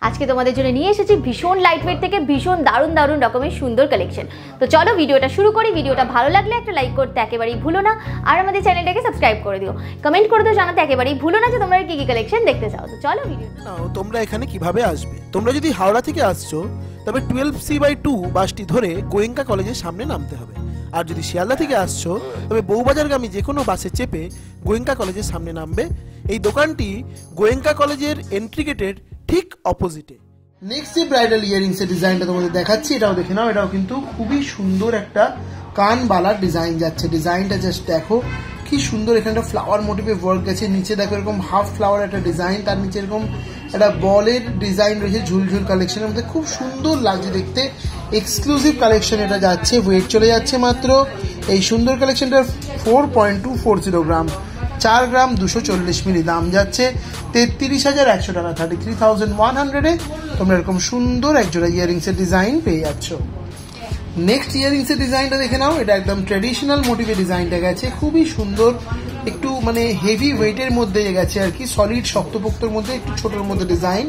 আজকে তোমাদের জন্য নিয়ে এসেছি ভীষণ লাইটওয়েট থেকে ভীষণ দারুণ দারুণ রকমের সুন্দর কালেকশন। তো চলো ভিডিওটা শুরু করি। ভিডিওটা ভালো লাগলে একটা লাইক করতে একেবারেই ভুলো না, আর আমাদের চ্যানেলটাকে সাবস্ক্রাইব করে দিও। কমেন্ট করে দিও, জানাতে একেবারেই ভুলো না যে তোমরা কি কি কালেকশন দেখতে চাও। তো চলো ভিডিও। তোমরা এখানে কিভাবে আসবে? তোমরা যদি হাওড়া থেকে আসছো তবে 12C/2 বাসটি ধরে গোয়েঙ্কা কলেজের সামনে নামতে হবে। আর যদি শিয়ালদা থেকে আসছো তবে বউবাজারগামী যে কোনো বাসে চেপে গোয়েঙ্কা কলেজের সামনে নামবে। এই দোকানটি গোয়েঙ্কা কলেজের এন্ট্রি গেটের ঠিক অপোজিটে। নেক্সট যে ব্রাইডাল ইয়ারিংস এর ডিজাইনটা তোমাদের দেখাচ্ছি, এটাও দেখে নাও। এটাও কিন্তু খুবই সুন্দর একটা কানবালার ডিজাইন যাচ্ছে। ডিজাইনটা জাস্ট দেখো কি সুন্দর। এখানে একটা ফ্লাওয়ার মোটিভে ওয়ার্ক গেছে, নিচে দেখো এরকম হাফ ফ্লাওয়ার একটা ডিজাইন, তার নিচে এরকম একটা বলের ডিজাইন রয়েছে ঝুলঝুল কালেকশনের মধ্যে। খুব সুন্দর লাগছে দেখতে, এক্সক্লুসিভ কালেকশন এটা যাচ্ছে। ওয়েট চলে যাচ্ছে মাত্র এই সুন্দর কালেকশনটার 4.240 গ্রাম, 4 গ্রাম 240 মিলি। দাম যাচ্ছে 33,100 টাকা, 33,100-এ তোমরা এরকম সুন্দর একজোড়া ইয়ারিংস এর ডিজাইন পেয়ে যাচ্ছ। নেক্সট ইয়ারিংস এর ডিজাইনটা দেখে নাও। এটা একদম ট্র্যাডিশনাল মোটিভে ডিজাইনটা গেছে, খুবই সুন্দর। একটু মানে হেভি ওয়েটের মধ্যে গেছে আর কি, সলিড শক্তপোক্তর মধ্যে, একটু ছোটোর মধ্যে ডিজাইন।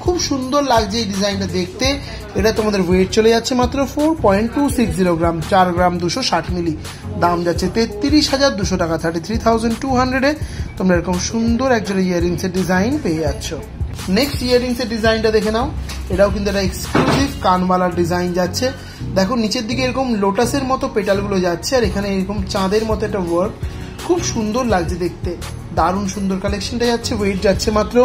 খুব সুন্দর লাগছে এই ডিজাইনটা দেখতে। এটা তোমাদের ওয়েট চলে যাচ্ছে মাত্র 4.260 গ্রাম, 4 গ্রাম 260 মিলি। দাম যাচ্ছে 33,200 টাকা, 33,200-এ তোমরা এরকম সুন্দর একজোড়া ইয়ারিংস এর ডিজাইন পেয়ে যাচ্ছ। নেক্সট ইয়ারিংস এর ডিজাইনটা দেখে নাও। এটাও কিন্তু একটা এক্সক্লুসিভ কানওয়ালার ডিজাইন যাচ্ছে। দেখো নিচের দিকে এরকম লোটাসের মতো পেটালগুলো যাচ্ছে, আর এখানে এরকম চাঁদের মতো একটা ওয়ার্ক। খুব সুন্দর লাগছে দেখতে, দারুণ সুন্দর কালেকশনটা যাচ্ছে। ওয়েট যাচ্ছে মাত্র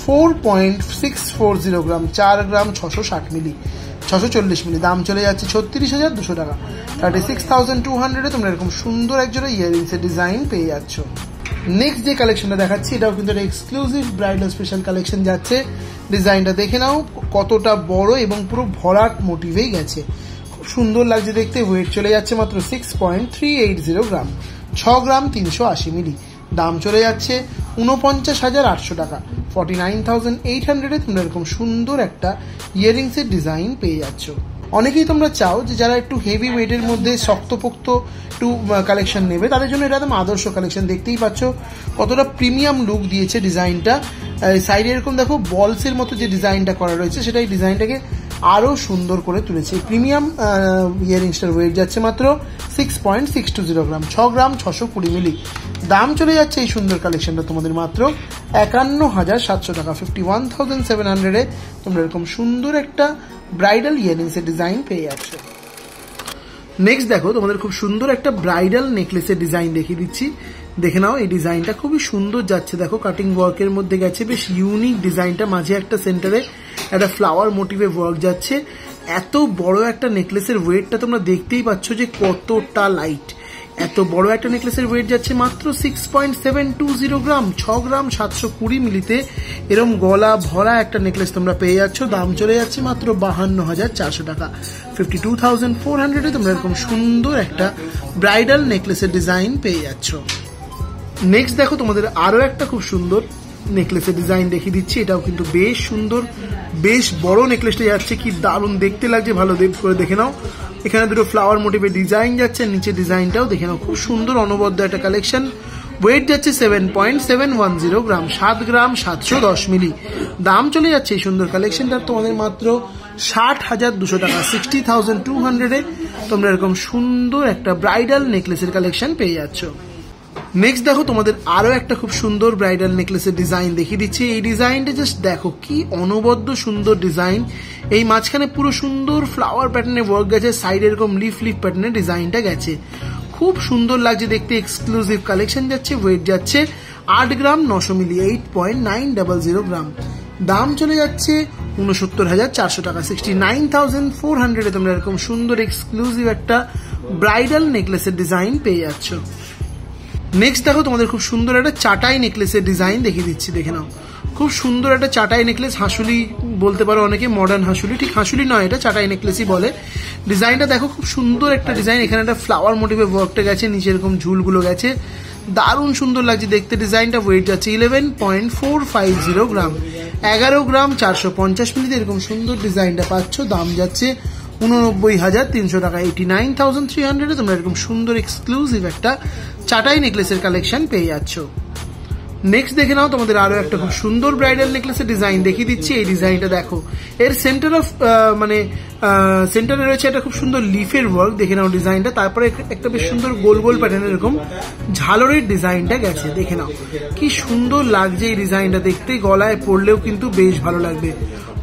4.640 গ্রাম, 4 গ্রাম 660 মিলি, 640 মিলি। দাম চলে যাচ্ছে 36,200 টাকা, 36,200-এ তোমরা এরকম সুন্দর একজোড়া ইয়ারিংস এর ডিজাইন পেয়ে যাচ্ছ। নেক্সট যে কালেকশনটা দেখাচ্ছি, এটাও কিন্তু একটা এক্সক্লুসিভ ব্রাইডাল স্পেশাল কালেকশন যাচ্ছে। ডিজাইনটা দেখে নাও কতটা বড় এবং পুরো ভরাট মোটিভেই গেছে, খুব সুন্দর লাগছে দেখতে। ওয়েট চলে যাচ্ছে মাত্র 6.380 গ্রাম, 6 গ্রাম 380 মিলি। দাম চলে যাচ্ছে 49,800 টাকা, 49,800-এ তোমরা এরকম সুন্দর একটা ইয়ারিংস এর ডিজাইন পেয়ে যাচ্ছ। অনেকেই তোমরা চাও যে যারা একটু হেভি ওয়েটের মধ্যে শক্তপোক্ত একটু কালেকশন নেবে, তাদের জন্য এটা একদম আদর্শ কালেকশন। দেখতেই পাচ্ছ কতটা প্রিমিয়াম লুক দিয়েছে ডিজাইনটা। সাইডে এরকম দেখো বলসের মতো যে ডিজাইনটা করা রয়েছে, সেটা এই ডিজাইনটাকে আরও সুন্দর করে তুলেছে। প্রিমিয়াম ইয়ারিংসটার ওয়েট যাচ্ছে মাত্র 6.620 গ্রাম, 6 গ্রাম 620 মিলি। দাম চলে যাচ্ছে এই সুন্দর কালেকশনটা তোমাদের মাত্র 51,700 টাকা, 51,700-এ তোমরা এরকম সুন্দর একটা ব্রাইডাল ইয়ারিংস এর ডিজাইন পেয়ে যাচ্ছ। নেক্সট দেখো তোমাদের খুব সুন্দর একটা ব্রাইডাল নেকলেসের ডিজাইন দেখিয়ে দিচ্ছি। দেখে নাও এই ডিজাইনটা খুবই সুন্দর যাচ্ছে। দেখো কাটিং ওয়ার্কের মধ্যে গেছে, বেশ ইউনিক ডিজাইনটা। মাঝে একটা সেন্টারে একটা ফ্লাওয়ার মোটিভে ওয়ার্ক যাচ্ছে। এত বড় একটা নেকলেসের ওয়েটটা তোমরা দেখতেই পাচ্ছ যে কতটা লাইট। এত বড় একটা নেকলেসের ওয়েট যাচ্ছে মাত্র 6.720 গ্রাম, 6 গ্রাম 720 মিলিতে এরম গলা ভরা একটা নেকলেস তোমরা পেয়ে যাচ্ছ। দাম চলে যাচ্ছে মাত্র 52,400 টাকা, 52,400-এ তোমরা এরকম সুন্দর একটা ব্রাইডাল নেকলেসের ডিজাইন পেয়ে যাচ্ছ। নেক্সট দেখো তোমাদের আরো একটা খুব সুন্দর নেকলেসের ডিজাইন দেখিয়ে দিচ্ছি। এটাও কিন্তু বেশ সুন্দর, বেশ বড় নেকলেসটা যাচ্ছে, কি দারুণ দেখতে লাগছে, ভালো করে দেখে নাও। এখানে দুটো ফ্লাওয়ার মোটিভে ডিজাইন যাচ্ছে, নিচে ডিজাইনটাও দেখে নাও। খুব সুন্দর অনবদ্য একটা কালেকশন। ওয়েট যাচ্ছে 7.710 গ্রাম, 7 গ্রাম 710 মিলি। দাম চলে যাচ্ছে এই সুন্দর কালেকশনটা তোমাদের মাত্র 60,200 টাকা, 60,200-এ তোমরা এরকম সুন্দর একটা ব্রাইডাল নেকলেসের কালেকশন পেয়ে যাচ্ছ। নেক্সট দেখো তোমাদের আরো একটা খুব সুন্দর ব্রাইডাল নেকলেসের ডিজাইন দেখিয়ে দিচ্ছি। এই ডিজাইনটা জাস্ট দেখো কি অনবদ্য সুন্দর ডিজাইন। এই মাঝখানে পুরো সুন্দর ফ্লাওয়ার প্যাটার্নে ওয়ার্ক গেছে, সাইডে এরকম লিফ প্যাটার্নে ডিজাইনটা গেছে, খুব সুন্দর লাগছে দেখতে। এক্সক্লুসিভ কালেকশন যাচ্ছে। ওয়েট যাচ্ছে 8 গ্রাম 900 মিলি, 8.900 গ্রাম। দাম চলে যাচ্ছে 69,400 টাকা, 69,400-এ তোমরা এরকম সুন্দর এক্সক্লুসিভ একটা ব্রাইডাল নেকলেসের ডিজাইন পেয়ে যাচ্ছ। নেক্সট দেখো তোমাদের খুব সুন্দর একটা চাটাই নেকলেসের ডিজাইন দেখিয়ে দিচ্ছি। দেখে নাও খুব সুন্দর একটা চাটাই নেকলেস, হাঁসুলি বলতে পারো অনেকে, মডার্ন হাঁসুলি, ঠিক হাঁসুলি নয়, এটা চাটাই নেকলেসই বলে। ডিজাইনটা দেখো খুব সুন্দর একটা ডিজাইন। এখানে একটা ফ্লাওয়ার মোটিভে ওয়ার্কটা গেছে, নিচে এরকম ঝুলগুলো গেছে, দারুণ সুন্দর লাগছে দেখতে ডিজাইনটা। ওয়েট যাচ্ছে 11.450 গ্রাম, 11 গ্রাম 450 মিলিতে এরকম সুন্দর ডিজাইনটা পাচ্ছ। দাম যাচ্ছে 89,300 টাকা, 89,300-এ তোমরা এরকম সুন্দর এক্সক্লুসিভ একটা চাটাই নেকলেসের কালেকশন পেয়ে যাচ্ছ। নেক্সট দেখে নাও তোমাদের আরো একটা খুব সুন্দর ব্রাইডাল নেকলেসের ডিজাইন দেখিয়ে দিচ্ছি। এই ডিজাইনটা দেখো, এর সেন্টার অফ সেন্টারে রয়েছে একটা খুব সুন্দর লিফের ওয়ার্ক, দেখে নাও ডিজাইনটা। তারপরে একটা বেশ সুন্দর গোল গোল প্যাটার্নের এরকম ঝালরের ডিজাইনটা গেছে, দেখে নাও কি সুন্দর লাগছে এই ডিজাইনটা দেখতে, গলায় পরলেও কিন্তু বেশ ভালো লাগবে।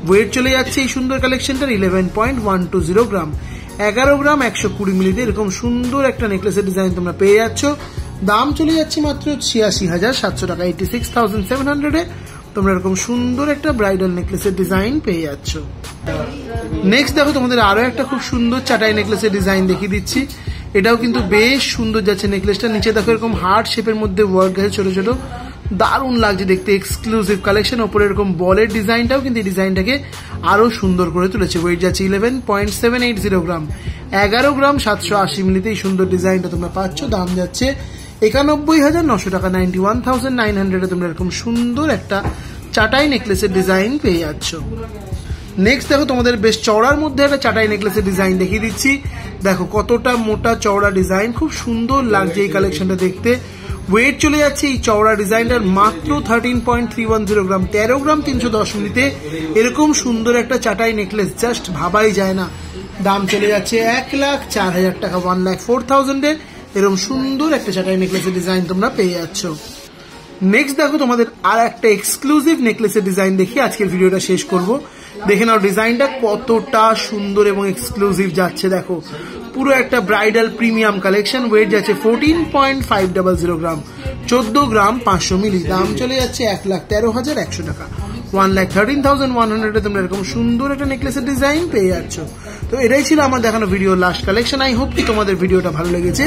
ওয়েট চলে যাচ্ছে এই সুন্দর কালেকশনটার 11.120 গ্রাম, 11 গ্রাম 120 মিলিতে এরকম সুন্দর একটা নেকলেসের ডিজাইন তোমরা পেয়ে যাচ্ছ। দাম চলে যাচ্ছে মাত্র 86,700 টাকা, 86,700 তোমরা এরকম সুন্দর একটা ব্রাইডাল নেকলেসের ডিজাইন পেয়ে যাচ্ছ। নেক্সট দেখো তোমাদের আরো একটা খুব সুন্দর চাটাই নেকলেসের ডিজাইন দেখিয়ে দিচ্ছি। এটাও কিন্তু বেশ সুন্দর যাচ্ছে নেকলেসটা, নিচে দেখো এরকম হার্ট শেপের মধ্যে ওয়ার্ক গেছে ছোট ছোট, দারুণ লাগছে দেখতে, এক্সক্লুসিভ কালেকশন। ওপরে এরকম বলের ডিজাইনটাও কিন্তু এই ডিজাইনটাকে আরো সুন্দর করে তুলেছে। ওয়েট যাচ্ছে 11.780 গ্রাম, 11 গ্রাম 780 মিলিতে এই সুন্দর ডিজাইনটা তোমরা পাচ্ছ। দাম যাচ্ছে 91,900 টাকা, 91,900 তোমরা এরকম সুন্দর একটা চাটাই নেকলেসের ডিজাইন পেয়ে যাচ্ছ। নেক্সট দেখো তোমাদের বেশ চওড়ার মধ্যে একটা চাটাই নেকলেসের ডিজাইন দেখিয়ে দিচ্ছি। দেখো কতটা মোটা চওড়া ডিজাইন, খুব সুন্দর লাগছে এই কালেকশনটা দেখতে। ওয়েট চলে যাচ্ছে এই চওড়া ডিজাইনটার মাত্র 13.310 গ্রাম, 13 গ্রাম 310 মিলিতে এরকম সুন্দর একটা চাটাই নেকলেস জাস্ট ভাবাই যায় না। দাম চলে যাচ্ছে 1,04,000 টাকা, 1,04,000 এরকম সুন্দর একটা চাটাই নেকলেসের ডিজাইন তোমরা পেয়ে যাচ্ছ। নেক্সট দেখো তোমাদের আর একটা এক্সক্লুসিভ নেকলেসের ডিজাইন দেখি আজকের ভিডিওটা শেষ করব। দেখে নাও ডিজাইনটা কতটা সুন্দর এবং এক্সক্লুসিভ যাচ্ছে, দেখো পুরো একটা ব্রাইডাল প্রিমিয়াম কালেকশন। ওয়েট যাচ্ছে 14.500 গ্রাম, 14 গ্রাম 500 মিলি। দাম চলে যাচ্ছে 1,13,100 টাকা, 1,13,100 তোমরা এরকম সুন্দর একটা নেকলেসের ডিজাইন পেয়ে যাচ্ছ। তো এটাই ছিল আমার দেখানো video last collection. I hope কি তোমাদের ভিডিওটা ভালো লেগেছে।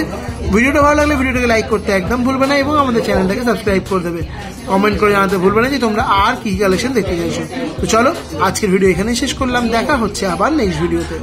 ভিডিওটা ভালো লাগলে ভিডিওটাকে লাইক করতে একদম ভুলবে না এবং আমাদের চ্যানেলটাকে সাবস্ক্রাইব করে দেবে। কমেন্ট করে জানাতে ভুলবে না যে তোমরা আর কি কালেকশন দেখতে চাইছো। তো চলো আজকের ভিডিও এখানেই শেষ করলাম, দেখা হচ্ছে আবার নেক্সট ভিডিওতে।